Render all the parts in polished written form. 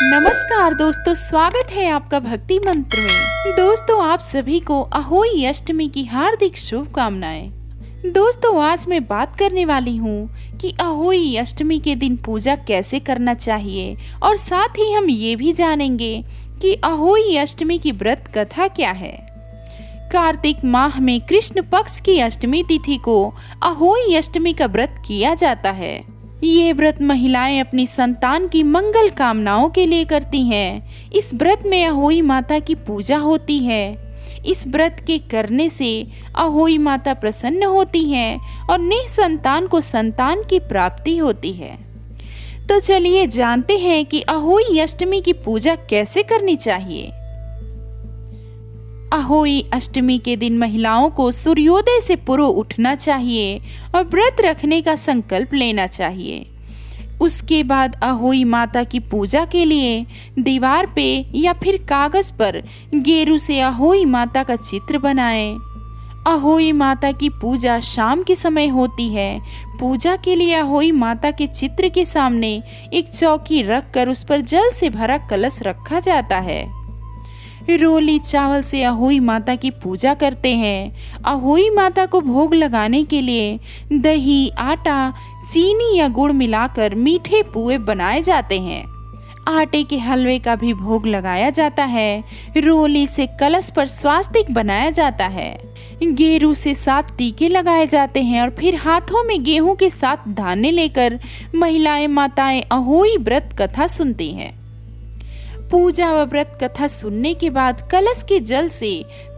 नमस्कार दोस्तों, स्वागत है आपका भक्ति मंत्र में। दोस्तों, आप सभी को अहोई अष्टमी की हार्दिक शुभकामनाएं। दोस्तों, आज मैं बात करने वाली हूँ कि अहोई अष्टमी के दिन पूजा कैसे करना चाहिए और साथ ही हम ये भी जानेंगे कि अहोई अष्टमी की व्रत कथा क्या है। कार्तिक माह में कृष्ण पक्ष की अष्टमी तिथि को अहोई अष्टमी का व्रत किया जाता है। ये व्रत महिलाएं अपनी संतान की मंगल कामनाओं के लिए करती हैं। इस व्रत में अहोई माता की पूजा होती है। इस व्रत के करने से अहोई माता प्रसन्न होती हैं और निसंतान को संतान की प्राप्ति होती है। तो चलिए जानते हैं कि अहोई अष्टमी की पूजा कैसे करनी चाहिए। अहोई अष्टमी के दिन महिलाओं को सूर्योदय से पूर्व उठना चाहिए और व्रत रखने का संकल्प लेना चाहिए। उसके बाद अहोई माता की पूजा के लिए दीवार पे या फिर कागज पर गेरू से अहोई माता का चित्र बनाएं। अहोई माता की पूजा शाम के समय होती है। पूजा के लिए अहोई माता के चित्र के सामने एक चौकी रखकर उस पर जल से भरा कलश रखा जाता है। रोली चावल से अहोई माता की पूजा करते हैं। अहोई माता को भोग लगाने के लिए दही, आटा, चीनी या गुड़ मिलाकर मीठे पुए बनाए जाते हैं। आटे के हलवे का भी भोग लगाया जाता है। रोली से कलश पर स्वास्तिक बनाया जाता है। गेरू से 7 टीके लगाए जाते हैं और फिर हाथों में गेहूं के साथ धाने लेकर महिलाएं माताएं अहोई व्रत कथा सुनती हैं। पूजा व व्रत कथा सुनने के बाद कलश के जल से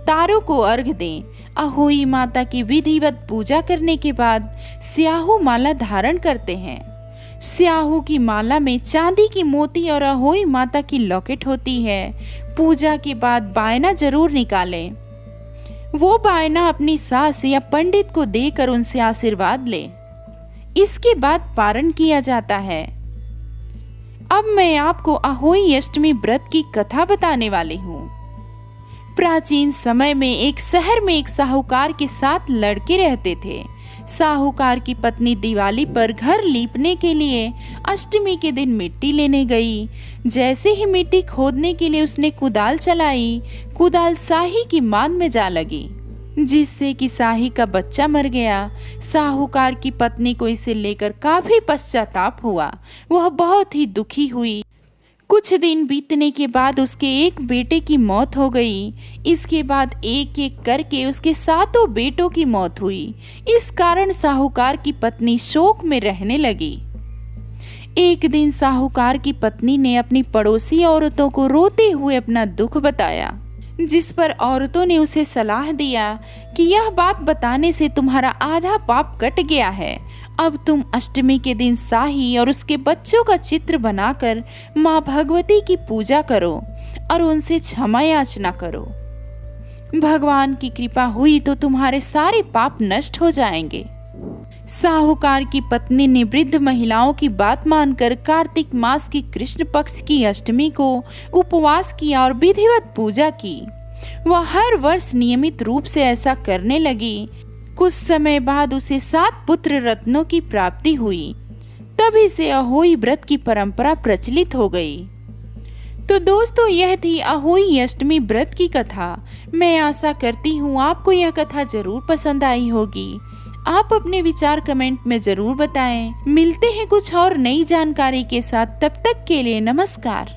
तारों को अर्घ दें। अहोई माता की विधिवत पूजा करने के बाद स्याहू माला धारण करते हैं। स्याहू की माला में चांदी की मोती और अहोई माता की लॉकेट होती है। पूजा के बाद बायना जरूर निकालें। वो बायना अपनी सास या पंडित को देकर उनसे आशीर्वाद लें। इसके बाद पारण किया जाता है। अब मैं आपको अहोई अष्टमी व्रत की कथा बताने वाली हूँ। प्राचीन समय में एक शहर में एक साहूकार के 7 लड़के रहते थे। साहूकार की पत्नी दिवाली पर घर लीपने के लिए अष्टमी के दिन मिट्टी लेने गई। जैसे ही मिट्टी खोदने के लिए उसने कुदाल चलाई, कुदाल साही की मान में जा लगी, जिससे कि साही का बच्चा मर गया। साहूकार की पत्नी को इसे लेकर काफी पश्चाताप हुआ। वह बहुत ही दुखी हुई। कुछ दिन बीतने के बाद उसके एक बेटे की मौत हो गई। इसके बाद एक एक करके उसके 7 बेटों की मौत हुई। इस कारण साहूकार की पत्नी शोक में रहने लगी। एक दिन साहूकार की पत्नी ने अपनी पड़ोसी औरतों को रोते हुए अपना दुख बताया, जिस पर औरतों ने उसे सलाह दिया कि यह बात बताने से तुम्हारा आधा पाप कट गया है। अब तुम अष्टमी के दिन साही और उसके बच्चों का चित्र बनाकर माँ भगवती की पूजा करो और उनसे क्षमा याचना करो। भगवान की कृपा हुई तो तुम्हारे सारे पाप नष्ट हो जाएंगे। साहूकार की पत्नी ने वृद्ध महिलाओं की बात मानकर कार्तिक मास की कृष्ण पक्ष की अष्टमी को उपवास किया और विधिवत पूजा की। वह हर वर्ष नियमित रूप से ऐसा करने लगी। कुछ समय बाद उसे 7 पुत्र रत्नों की प्राप्ति हुई। तभी से अहोई व्रत की परंपरा प्रचलित हो गई। तो दोस्तों, यह थी अहोई अष्टमी व्रत की कथा। मैं आशा करती हूँ आपको यह कथा जरूर पसंद आई होगी। आप अपने विचार कमेंट में जरूर बताएं। मिलते हैं कुछ और नई जानकारी के साथ। तब तक के लिए नमस्कार।